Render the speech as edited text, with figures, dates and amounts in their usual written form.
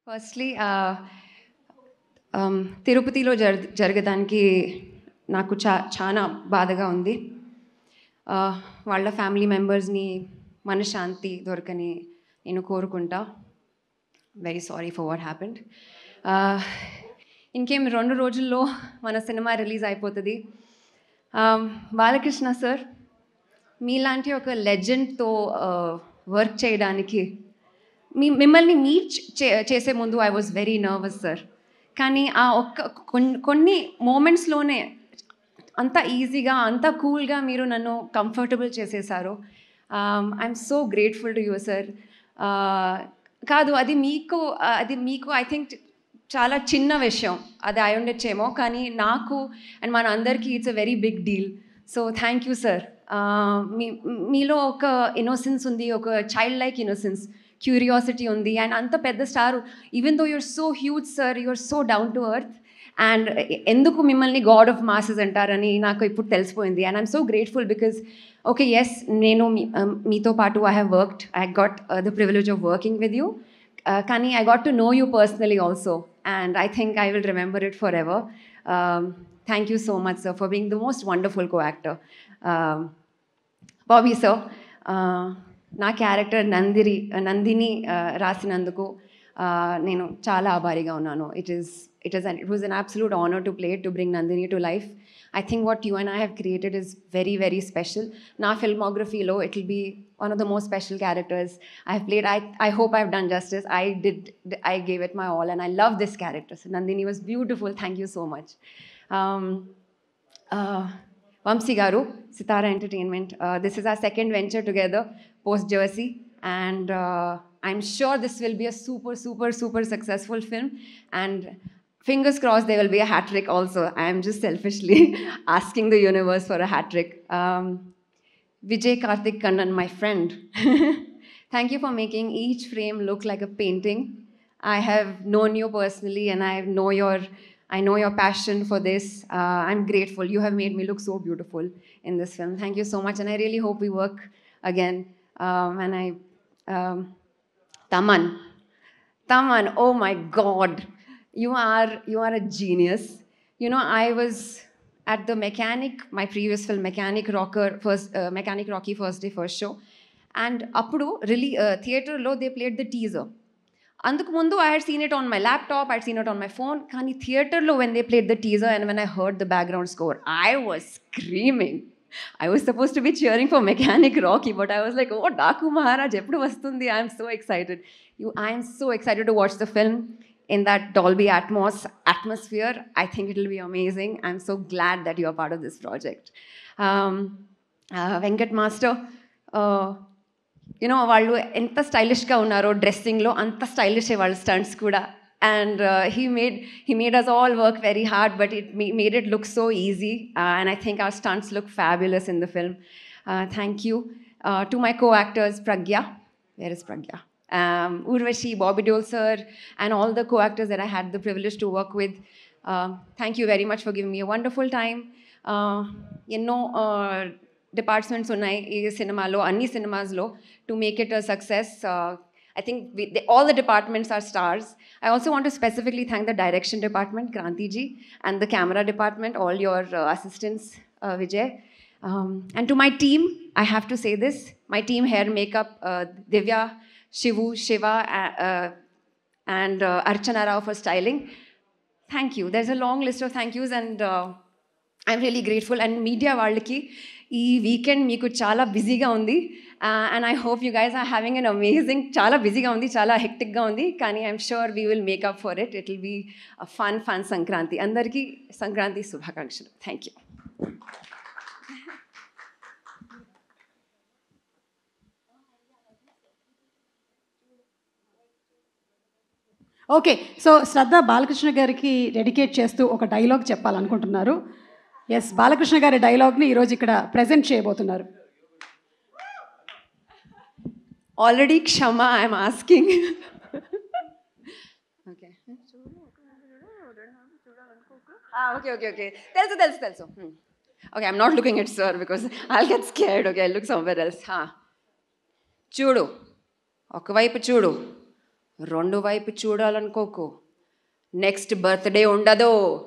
Firstly తిరుపతిలో జరగడానికి నాకు చాలా బాధగా ఉంది. వాళ్ళ ఫ్యామిలీ మెంబర్స్ని మనశ్శాంతి దొరకని నేను కోరుకుంటా. Very sorry for what happened. ఇంకేం 2 రోజుల్లో మన సినిమా రిలీజ్ అయిపోతుంది. బాలకృష్ణ సార్, మీలాంటి ఒక లెజెండ్తో వర్క్ చేయడానికి మిమ్మల్ని మీట్ చేసే ముందు I was very nervous sir. కానీ ఆ కొన్ని మూమెంట్స్లోనే అంత ఈజీగా అంత కూల్గా మీరు నన్ను కంఫర్టబుల్ చేసేసారు. I'm so grateful to you sir. కాదు, అది మీకు ఐ థింక్ చాలా చిన్న విషయం అది అయి ఉండొచ్చేమో, కానీ నాకు అండ్ మన అందరికీ it's a very big deal. So thank you sir. మీలో ఒక ఇన్నోసెన్స్ ఉంది, ఒక చైల్డ్ లైక్ ఇన్నోసెన్స్, క్యూరియాసిటీ ఉంది. అండ్ అంత పెద్ద star, even though you're so huge sir, you're so down to earth. And ఎందుకు మిమ్మల్ని గాడ్ ఆఫ్ మాసెస్ అంటారని నాకు ఇప్పుడు తెలిసిపోయింది. And I'm so grateful because okay, yes, నేను మీతో పాటు I have worked, I got the privilege of working with you. కానీ I got to know you personally also, and I think I will remember it for ever. Thank you so much sir for being the most wonderful co actor. Bobby sir, నా character Nandini రాసినందుకు నేను చాలా ఆభారీగా ఉన్నాను. It was an absolute honor to play it, to bring Nandini to life. I think what you and I have created is very, very special. Na filmography lo, it will be one of the most special characters I have played. I hope I've done justice. I gave it my all, and I love this character. So Nandini was beautiful. Thank you so much. Vamsi Garu, Sitara Entertainment. This is our second venture together, post Jersey, and I'm sure this will be a super, super, super successful film. And fingers crossed there will be a hat trick also. I am just selfishly asking the universe for a hat trick. Vijay Karthik Kannan, my friend. Thank you for making each frame look like a painting. I have known you personally, and I know your passion for this. I'm grateful. You have made me look so beautiful in this film. Thank you so much, and I really hope we work again. Taman, oh my God. You are a genius. You know, I was at the Mechanic, my previous film, Mechanic Rocky first day, first show. And appudu really theatre lo they played the teaser. Anduku mundu I had seen it on my laptop, I had seen it on my phone. Kani theatre lo when they played the teaser and when I heard the background score, I was screaming. I was supposed to be cheering for Mechanic Rocky, but I was like, oh, Daku Maharaj, eppudu vastundi. I am so excited. I am so excited to watch the film in that Dolby atmosphere. I think it will be amazing. I'm so glad that you are part of this project. Venkat Master, you know, వాళ్ళు ఎంత స్టైలిష్గా ఉన్నారో డ్రెస్సింగ్లో, అంత stylish వాళ్ళ stunts కూడా. And he made us all work very hard, but it made it look so easy. And I think our stunts look fabulous in the film. Thank you. To my co-actors, Pragya. Where is Pragya? Urvashi, Bobby Deol sir, and all the co-actors that I had the privilege to work with. Thank you very much for giving me a wonderful time. Departments unnai ee cinema lo, anni cinemas lo, to make it a success. I think all the departments are stars. I also want to specifically thank the direction department, Kranti ji, and the camera department, all your assistants, Vijay. And to my team, I have to say this, my team, hair, makeup, Divya, Shivu, Shiva, and Archana Rao for styling. Thank you. There's a long list of thank yous, and I'm really grateful. And media వాళ్ళకి ఈ weekend మీకు చాలా బిజీగా ఉంది, and I hope you guys are having an amazing, చాలా బిజీగా ఉంది, చాలా హెక్టిక్గా ఉంది, కానీ I'm sure we will make up for it. It will be a fun Sankranti. అందరికీ సంక్రాంతి శుభాకాంక్షలు. Thank you. ఓకే, సో శ్రద్ధ బాలకృష్ణ గారికి డెడికేట్ చేస్తూ ఒక డైలాగ్ చెప్పాలనుకుంటున్నారు. ఎస్, బాలకృష్ణ గారి డైలాగ్ని ఈరోజు ఇక్కడ ప్రజెంట్ చేయబోతున్నారు. ఆల్రెడీ క్షమ I'm asking. Okay okay okay okay తెలుసు. Okay, I'm not looking at sir because I'll get scared. Okay, I look somewhere else. చూడు, ఒకవైపు చూడు, రెండు వైపు చూడాలనుకోకు. నెక్స్ట్ బర్త్డే ఉండదు.